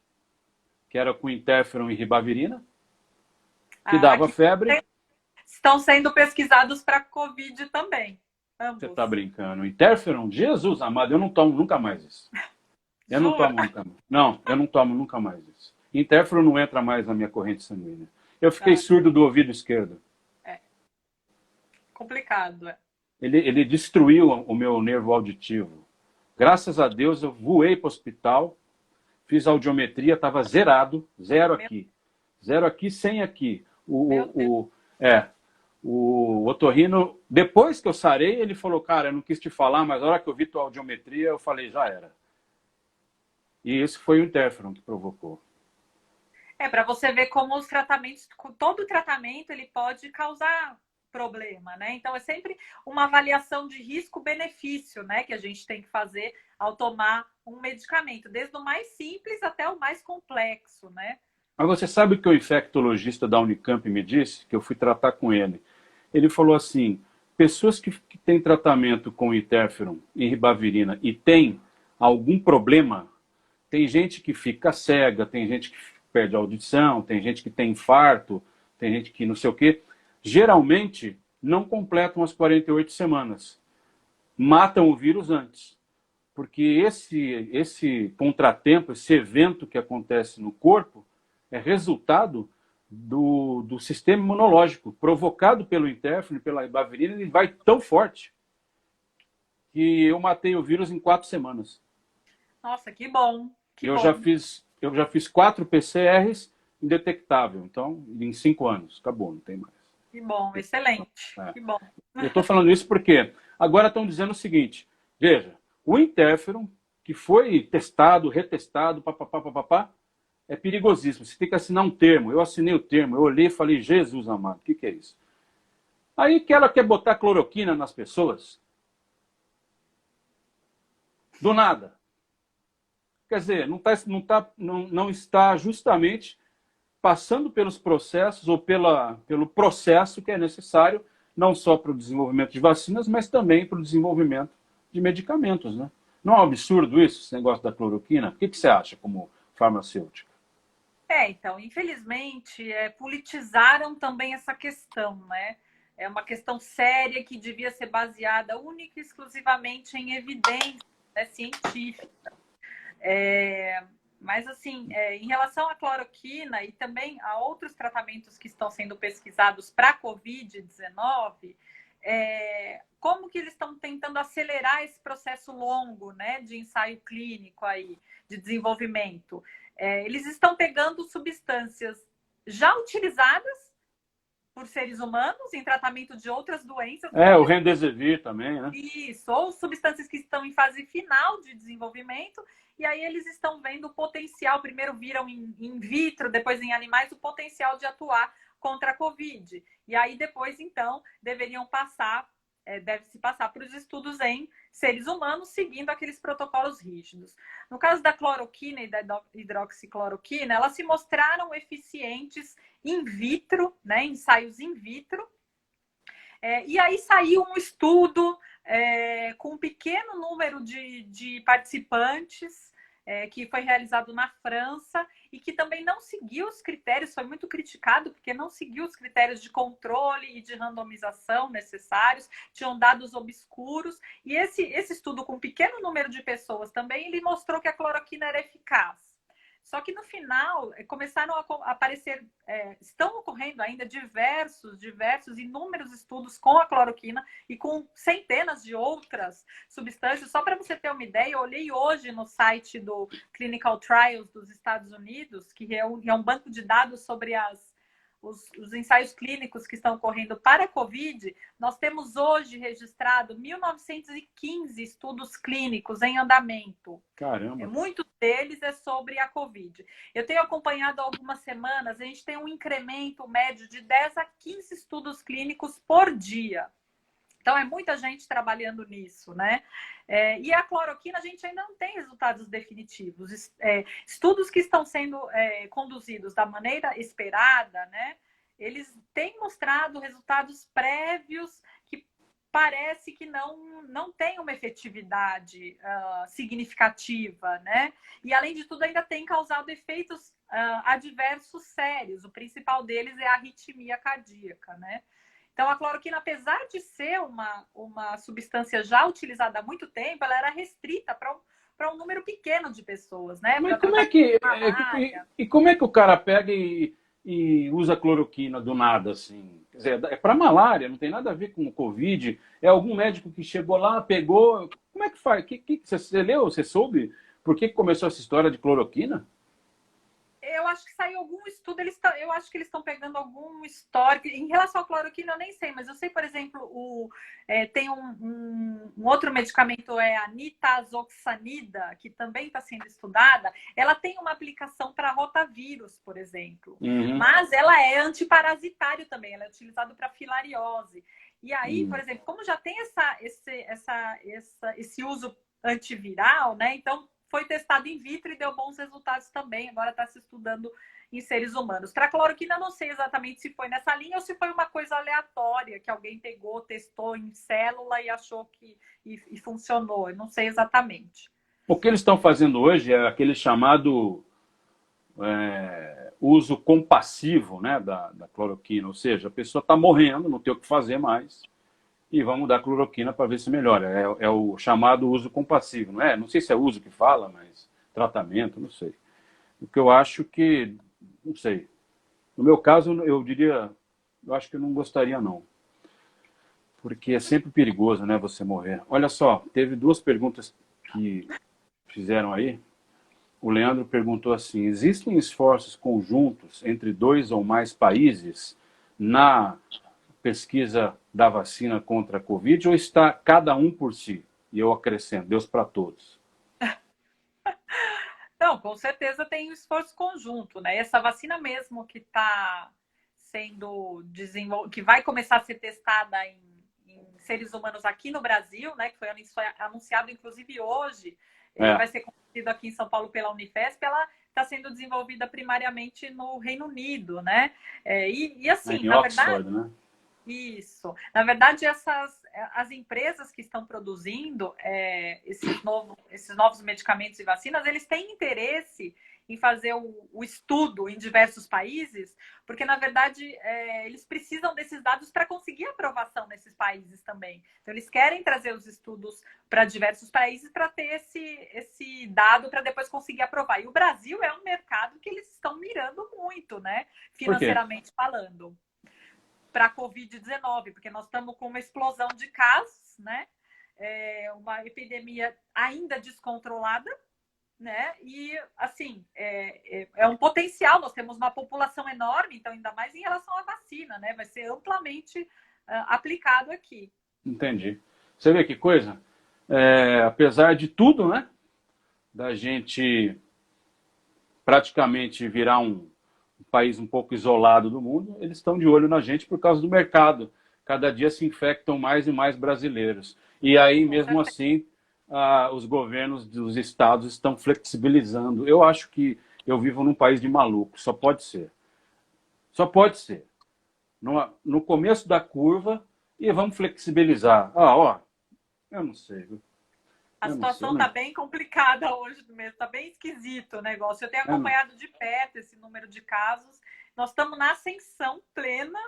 que era com interferon e ribavirina, que dava Aqui febre. estão sendo pesquisados para Covid também, Você ambos. está brincando. Interferon? Jesus amado, eu não tomo nunca mais isso. Eu não Jura? tomo nunca mais. Não, eu não tomo nunca mais isso. Interferon não entra mais na minha corrente sanguínea. Eu fiquei Ah, surdo do ouvido esquerdo. é complicado. Ele destruiu o meu nervo auditivo. Graças a Deus eu voei para o hospital, fiz audiometria, estava zerado, Meu, zero aqui, 100 aqui. meu Deus. O otorrino, depois que eu sarei, ele falou, cara, eu não quis te falar, mas na hora que eu vi tua audiometria, eu falei, já era. E esse foi o interferon que provocou. Para você ver como os tratamentos, todo tratamento ele pode causar problema, né? Então é sempre uma avaliação de risco-benefício, né, que a gente tem que fazer ao tomar um medicamento, desde o mais simples até o mais complexo, né? Mas você sabe o que o infectologista da Unicamp me disse? Que eu fui tratar com ele. Ele falou assim, pessoas que têm tratamento com interferon e ribavirina e têm algum problema, Tem gente que fica cega, tem gente que perde a audição, tem gente que tem infarto, tem gente que não sei o quê. Geralmente não completam as 48 semanas. Matam o vírus antes. Porque esse contratempo, esse evento que acontece no corpo, é resultado do sistema imunológico, provocado pelo interferon, pela ibavirina, ele vai tão forte que eu matei o vírus em 4 semanas. Nossa, que bom, que Eu bom. já fiz 4 PCRs indetectável, então em 5 anos, acabou, não tem mais. Que bom, excelente, É. que bom. Eu estou falando isso porque agora estão dizendo o seguinte, veja, o interferon, que foi testado, retestado, papapá, é perigosíssimo. Você tem que assinar um termo. Eu assinei o termo, eu olhei e falei, Jesus amado, o que é isso? Aí que ela quer botar cloroquina nas pessoas. Do nada. Quer dizer, não está justamente passando pelos processos ou pelo processo que é necessário, não só para o desenvolvimento de vacinas, mas também para o desenvolvimento de medicamentos, né? Não é um absurdo isso, esse negócio da cloroquina? O que você acha como farmacêutica? Então, infelizmente, politizaram também essa questão, né? É uma questão séria que devia ser baseada única e exclusivamente em evidência, né, científica. Mas, assim, em relação à cloroquina e também a outros tratamentos que estão sendo pesquisados para a Covid-19, como que eles estão tentando acelerar esse processo longo, né, de ensaio clínico aí, de desenvolvimento? Eles estão pegando substâncias já utilizadas por seres humanos em tratamento de outras doenças. O Remdesivir também, né? Isso, ou substâncias que estão em fase final de desenvolvimento, e aí eles estão vendo o potencial, primeiro viram in vitro, depois em animais, o potencial de atuar contra a Covid. E aí depois, então, deve-se passar para os estudos em seres humanos, seguindo aqueles protocolos rígidos. No caso da cloroquina e da hidroxicloroquina, elas se mostraram eficientes in vitro, né, ensaios in vitro. E aí saiu um estudo com um pequeno número de participantes, que foi realizado na França e que também não seguiu os critérios, foi muito criticado porque não seguiu os critérios de controle e de randomização necessários, tinham dados obscuros, e esse estudo com um pequeno número de pessoas também, ele mostrou que a cloroquina era eficaz. Só que no final começaram a aparecer, estão ocorrendo ainda diversos, inúmeros estudos com a cloroquina e com centenas de outras substâncias. Só para você ter uma ideia, eu olhei hoje no site do Clinical Trials dos Estados Unidos, que é um banco de dados sobre os ensaios clínicos que estão ocorrendo para a Covid. Nós temos hoje registrado 1.915 estudos clínicos em andamento. Caramba! Muitos deles é sobre a Covid. Eu tenho acompanhado há algumas semanas, a gente tem um incremento médio de 10 a 15 estudos clínicos por dia. Então, é muita gente trabalhando nisso, né? E a cloroquina, a gente ainda não tem resultados definitivos. Estudos que estão sendo conduzidos da maneira esperada, né? Eles têm mostrado resultados prévios que parece que não tem uma efetividade significativa, né? E, além de tudo, ainda tem causado efeitos adversos sérios. O principal deles é a arritmia cardíaca, né? Então, a cloroquina, apesar de ser uma substância já utilizada há muito tempo, ela era restrita para um número pequeno de pessoas, né? Mas como é que o cara pega e usa cloroquina do nada, assim? Quer dizer, é para malária, não tem nada a ver com o Covid. É algum médico que chegou lá, pegou. Como é que faz? Você leu? Você soube por que começou essa história de cloroquina? Eu acho que saiu algum estudo, eu acho que eles estão pegando algum histórico. Em relação à cloroquina, eu nem sei, mas eu sei, por exemplo, tem um outro medicamento, a nitazoxanida, que também está sendo estudada. Ela tem uma aplicação para rotavírus, por exemplo. Uhum. Mas ela é antiparasitário também, ela é utilizada para filariose. E aí, por exemplo, como já tem esse uso antiviral, né? Então, foi testado in vitro e deu bons resultados também. Agora está se estudando em seres humanos. Para a cloroquina, eu não sei exatamente se foi nessa linha ou se foi uma coisa aleatória, que alguém pegou, testou em célula e achou que e funcionou. Eu não sei exatamente. O que eles estão fazendo hoje é aquele chamado uso compassivo, né, da cloroquina, ou seja, a pessoa está morrendo, não tem o que fazer mais, e vamos dar cloroquina para ver se melhora. É o chamado uso compassivo, não é? Não sei se é uso que fala, mas tratamento, não sei. O que eu acho que, não sei. No meu caso, eu diria, eu acho que eu não gostaria não, porque é sempre perigoso, né, você morrer. Olha só, teve duas perguntas que fizeram aí. O Leandro perguntou assim: existem esforços conjuntos entre dois ou mais países na pesquisa da vacina contra a Covid ou está cada um por si? E eu acrescento, Deus para todos. Não, com certeza tem um esforço conjunto, né? Essa vacina mesmo que está sendo desenvolvida, que vai começar a ser testada em seres humanos aqui no Brasil, né? Que foi anunciado inclusive hoje, ele É, vai ser conduzido aqui em São Paulo pela Unifesp, ela está sendo desenvolvida primariamente no Reino Unido, né? E assim, em na verdade, Oxford, né? isso. Na verdade, as empresas que estão produzindo esses novos medicamentos e vacinas, eles têm interesse em fazer o estudo em diversos países, porque, na verdade, eles precisam desses dados para conseguir aprovação nesses países também. Então, eles querem trazer os estudos para diversos países para ter esse dado para depois conseguir aprovar. E o Brasil é um mercado que eles estão mirando muito, né? Por quê? Financeiramente falando para a Covid-19, porque nós estamos com uma explosão de casos, né? Uma epidemia ainda descontrolada, né? E, assim, é um potencial, nós temos uma população enorme, então, ainda mais em relação à vacina, né? Vai ser amplamente aplicado aqui. Entendi. Você vê que coisa? Apesar de tudo, né? Da gente praticamente virar um país um pouco isolado do mundo, eles estão de olho na gente por causa do mercado. Cada dia se infectam mais e mais brasileiros. E aí, Com mesmo certeza. assim, os governos dos estados estão flexibilizando. Eu acho que eu vivo num país de maluco, só pode ser. Só pode ser. No começo da curva, e vamos flexibilizar. Ó, eu não sei, viu? A Eu não sei. situação está bem complicada hoje mesmo, está bem esquisito o negócio. Eu tenho Eu não, acompanhado de perto esse número de casos. Nós estamos na ascensão plena.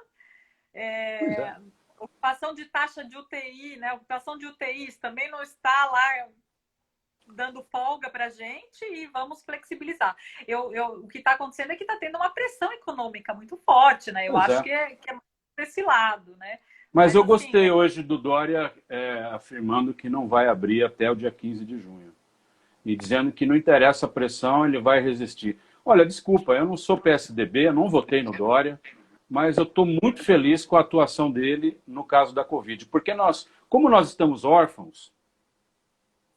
pois é. Ocupação de taxa de UTI, né? Ocupação de UTIs também não está lá dando folga para a gente e vamos flexibilizar. O que está acontecendo é que está tendo uma pressão econômica muito forte, né? Eu Pois acho é. que é desse lado, né? Mas Mas eu assim, gostei hoje do Dória afirmando que não vai abrir até o dia 15 de junho. E dizendo que não interessa a pressão, ele vai resistir. Olha, desculpa, eu não sou PSDB, eu não votei no Dória, mas eu estou muito feliz com a atuação dele no caso da Covid. Porque como nós estamos órfãos,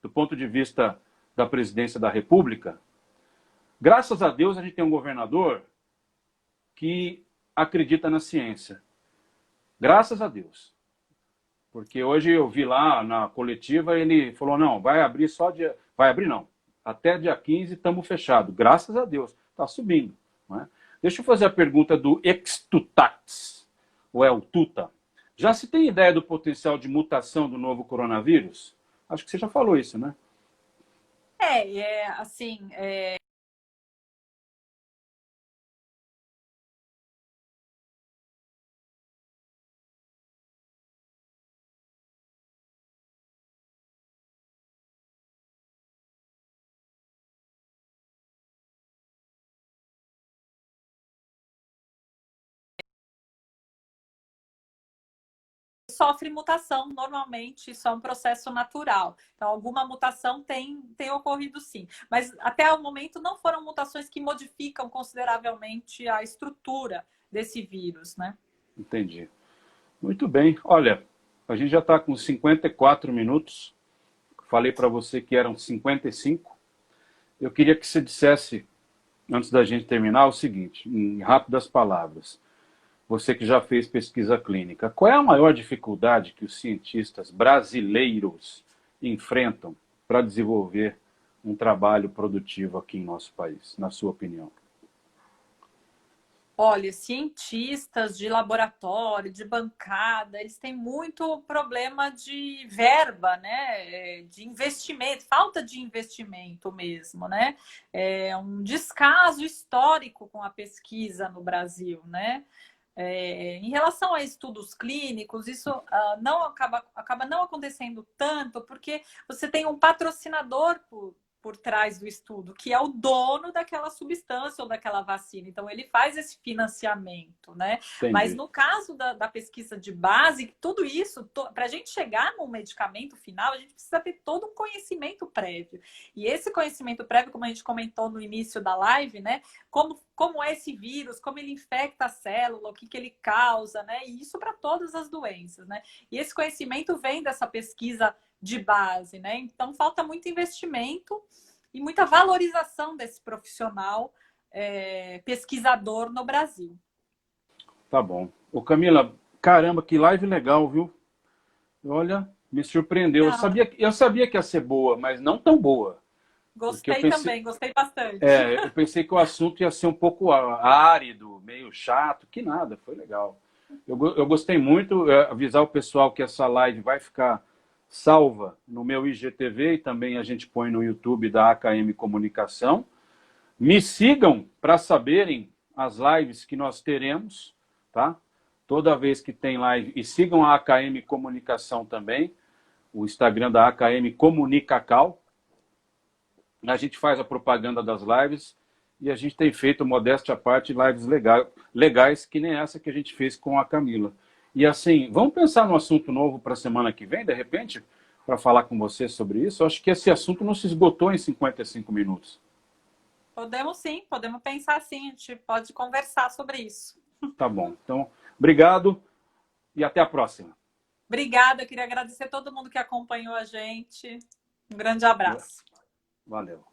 do ponto de vista da presidência da República, graças a Deus a gente tem um governador que acredita na ciência. Graças a Deus. Porque hoje eu vi lá na coletiva, ele falou, não, vai abrir só dia... Vai abrir não. Até dia 15 estamos fechados. Graças a Deus. Está subindo. Não é? Deixa eu fazer a pergunta do Extutax, ou é o Tuta. Já se tem ideia do potencial de mutação do novo coronavírus? Acho que você já falou isso, né? assim, sofre mutação normalmente, isso é um processo natural. Então, alguma mutação tem ocorrido sim. Mas até o momento não foram mutações que modificam consideravelmente a estrutura desse vírus, né? Entendi. Muito bem. Olha, a gente já está com 54 minutos. Falei para você que eram 55. Eu queria que você dissesse, antes da gente terminar, o seguinte, em rápidas palavras. Você que já fez pesquisa clínica, qual é a maior dificuldade que os cientistas brasileiros enfrentam para desenvolver um trabalho produtivo aqui em nosso país, na sua opinião? Olha, cientistas de laboratório, de bancada, eles têm muito problema de verba, né? De investimento, falta de investimento mesmo, né? É um descaso histórico com a pesquisa no Brasil, né? Em relação a estudos clínicos, isso não acaba não acontecendo tanto, porque você tem um patrocinador por trás do estudo, que é o dono daquela substância ou daquela vacina. Então, ele faz esse financiamento, né? Mas Entendi. no caso da pesquisa de base, tudo isso, para a gente chegar no medicamento final, a gente precisa ter todo um conhecimento prévio. E esse conhecimento prévio, como a gente comentou no início da live, né? Como é esse vírus, como ele infecta a célula, o que ele causa, né? E isso para todas as doenças, né? E esse conhecimento vem dessa pesquisa de base, né? Então falta muito investimento e muita valorização desse profissional pesquisador no Brasil. Tá bom. Ô Camila, caramba, que live legal, viu? Olha, me surpreendeu. Ah, Eu sabia que ia ser boa, mas não tão boa. Porque gostei também, gostei bastante. eu pensei que o assunto ia ser um pouco árido, meio chato, que nada, foi legal. Eu gostei muito, avisar o pessoal que essa live vai ficar salva no meu IGTV e também a gente põe no YouTube da AKM Comunicação. Me sigam para saberem as lives que nós teremos, tá? Toda vez que tem live. E sigam a AKM Comunicação também, o Instagram da AKM Comunicacal. A gente faz a propaganda das lives e a gente tem feito, modéstia à parte, lives legais, que nem essa que a gente fez com a Camila. E assim, vamos pensar num assunto novo para a semana que vem, de repente, para falar com você sobre isso? Eu acho que esse assunto não se esgotou em 55 minutos. Podemos sim, podemos pensar sim, a gente pode conversar sobre isso. Tá bom. Então, obrigado e até a próxima. Obrigada, eu queria agradecer a todo mundo que acompanhou a gente. Um grande abraço. Valeu.